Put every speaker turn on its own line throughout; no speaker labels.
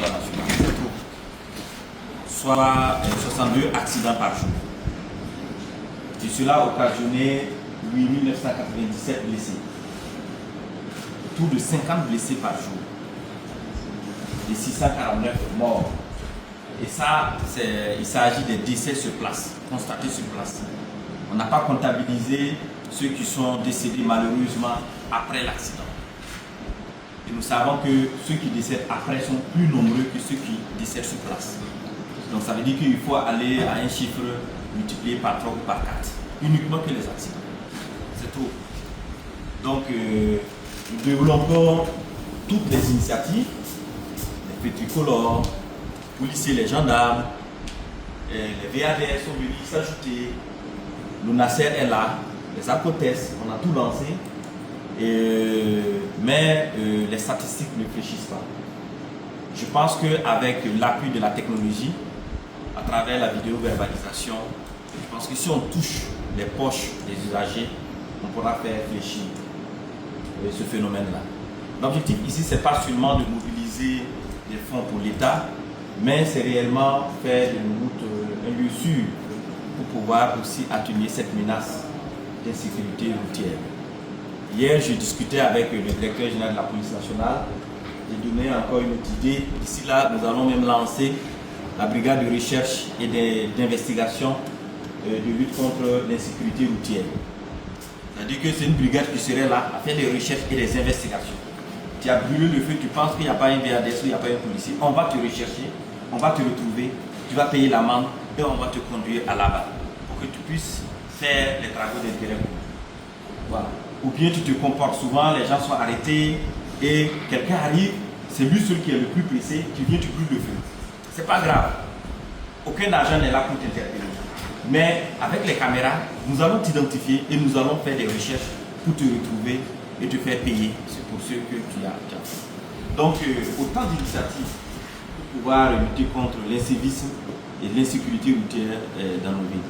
territoire national. C'est trop. Soit 62 accidents par jour. Et cela a occasionné 8 997 blessés. Autour de 50 blessés par jour. Et 649 morts. Et ça, il s'agit des décès sur place, constatés sur place. On n'a pas comptabilisé ceux qui sont décédés malheureusement après l'accident. Et nous savons que ceux qui décèdent après sont plus nombreux que ceux qui décèdent sur place. Donc ça veut dire qu'il faut aller à un chiffre multiplié par 3 ou par 4, uniquement que les accidents. C'est trop. Donc nous développons toutes les initiatives, les petits tricolores, les policiers, les gendarmes, les VADR sont venus s'ajouter, le NACER est là, les ACOTES, on a tout lancé, mais les statistiques ne fléchissent pas. Je pense qu'avec l'appui de la technologie, à travers la vidéo-verbalisation, je pense que si on touche les poches des usagers, on pourra faire fléchir ce phénomène-là. L'objectif ici, ce n'est pas seulement de mobiliser des fonds pour l'État, mais c'est réellement faire de nos routes un lieu sûr pour pouvoir aussi atténuer cette menace d'insécurité routière. Hier, je discutais avec le directeur général de la police nationale. J'ai donné encore une autre idée. Ici, là, nous allons même lancer la brigade de recherche et d'investigation de lutte contre l'insécurité routière. C'est-à-dire que c'est une brigade qui serait là à faire des recherches et des investigations. Tu as brûlé le feu, tu penses qu'il n'y a pas un VADS ou il n'y a pas un policier. On va te rechercher, on va te retrouver, tu vas payer l'amende et on va te conduire à la barre pour que tu puisses faire les travaux d'intérêt commun. Voilà. Ou bien tu te comportes souvent, les gens sont arrêtés et quelqu'un arrive, c'est lui celui qui est le plus pressé, tu viens, tu brûles le feu. C'est pas grave. Aucun agent n'est là pour t'interpeller. Mais avec les caméras, nous allons t'identifier et nous allons faire des recherches pour te retrouver et te faire payer pour ce que tu as fait. Donc, autant d'initiatives pour pouvoir lutter contre l'incivisme et l'insécurité routière dans nos villes.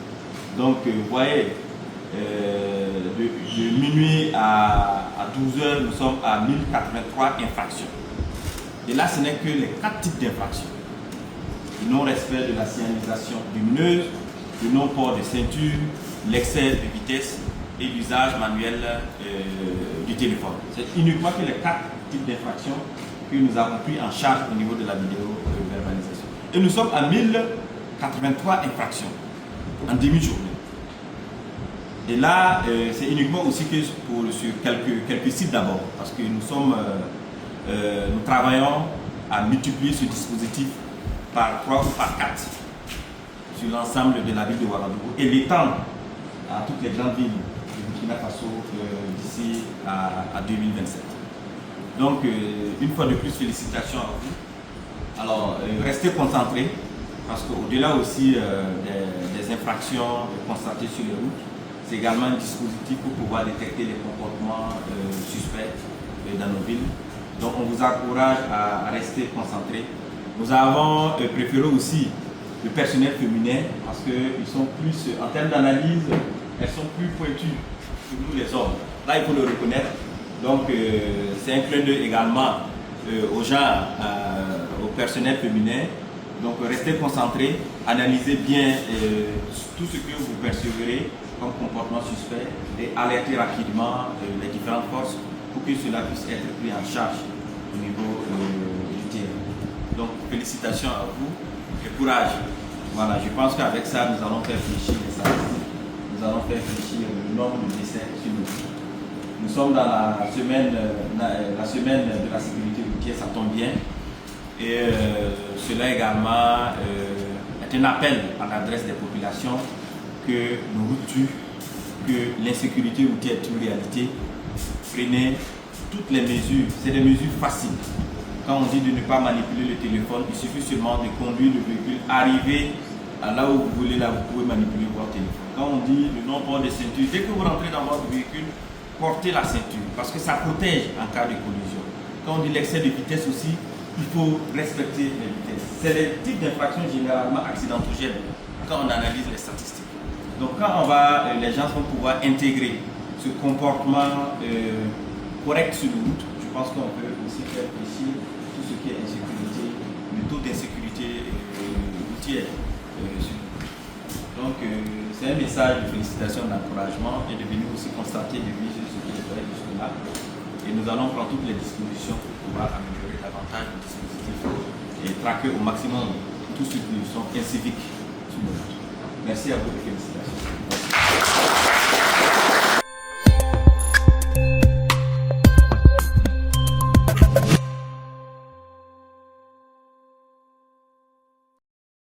Donc, vous voyez, de minuit à 12 h, nous sommes à 1083 infractions. Et là, ce n'est que les 4 types d'infractions. Le non-respect de la signalisation lumineuse, le non-port de ceinture, l'excès de vitesse et l'usage manuel du téléphone. C'est uniquement que les 4 types d'infractions que nous avons pris en charge au niveau de la vidéo-verbalisation. Et nous sommes à 1083 infractions en demi-journée. Et là, c'est uniquement aussi que sur quelques sites d'abord, parce que nous travaillons à multiplier ce dispositif par 3 ou par 4 sur l'ensemble de la ville de Ouagadougou et l'étendre à toutes les grandes villes du Burkina Faso d'ici à 2027. Donc, une fois de plus, félicitations à vous. Alors, restez concentrés, parce qu'au-delà aussi des infractions constatées sur les routes, c'est également un dispositif pour pouvoir détecter les comportements suspects dans nos villes. Donc, on vous encourage à rester concentrés. Nous avons préféré aussi le personnel féminin parce qu'ils sont plus, en termes d'analyse, elles sont plus pointues que nous les hommes. Là, il faut le reconnaître. Donc, c'est un clin d'œil également aux gens, au personnel féminin. Donc, restez concentrés, analysez bien tout ce que vous percevrez comme comportement suspect et alertez rapidement les différentes forces pour que cela puisse être pris en charge au niveau du terrain. Donc, félicitations à vous et courage. Voilà, je pense qu'avec ça, nous allons faire fléchir les statistiques, nous allons faire fléchir le nombre de décès sur nos routes. Nous sommes dans la semaine de la sécurité routière, ça tombe bien. Et cela également est un appel à l'adresse des populations que nos routes tuent, que l'insécurité routière est une réalité. Prenez toutes les mesures, c'est des mesures faciles. Quand on dit de ne pas manipuler le téléphone, il suffit seulement de conduire le véhicule, arriver à là où vous voulez, là vous pouvez manipuler votre téléphone. Quand on dit le non-port de ceinture, dès que vous rentrez dans votre véhicule, portez la ceinture parce que ça protège en cas de collision. Quand on dit l'excès de vitesse aussi, il faut respecter les vitesses. C'est les types d'infractions généralement accidentogènes quand on analyse les statistiques. Donc quand les gens vont pouvoir intégrer ce comportement correct sur la route, je pense qu'on peut aussi faire réfléchir tout ce qui est insécurité, lutte message de félicitations, d'encouragement est de venir aussi constater depuis ce qui est fait jusque-là. Et nous allons prendre toutes les dispositions pour pouvoir améliorer davantage le dispositif et traquer au maximum tous ceux qui sont inciviques sur le monde. Merci à vous et félicitations.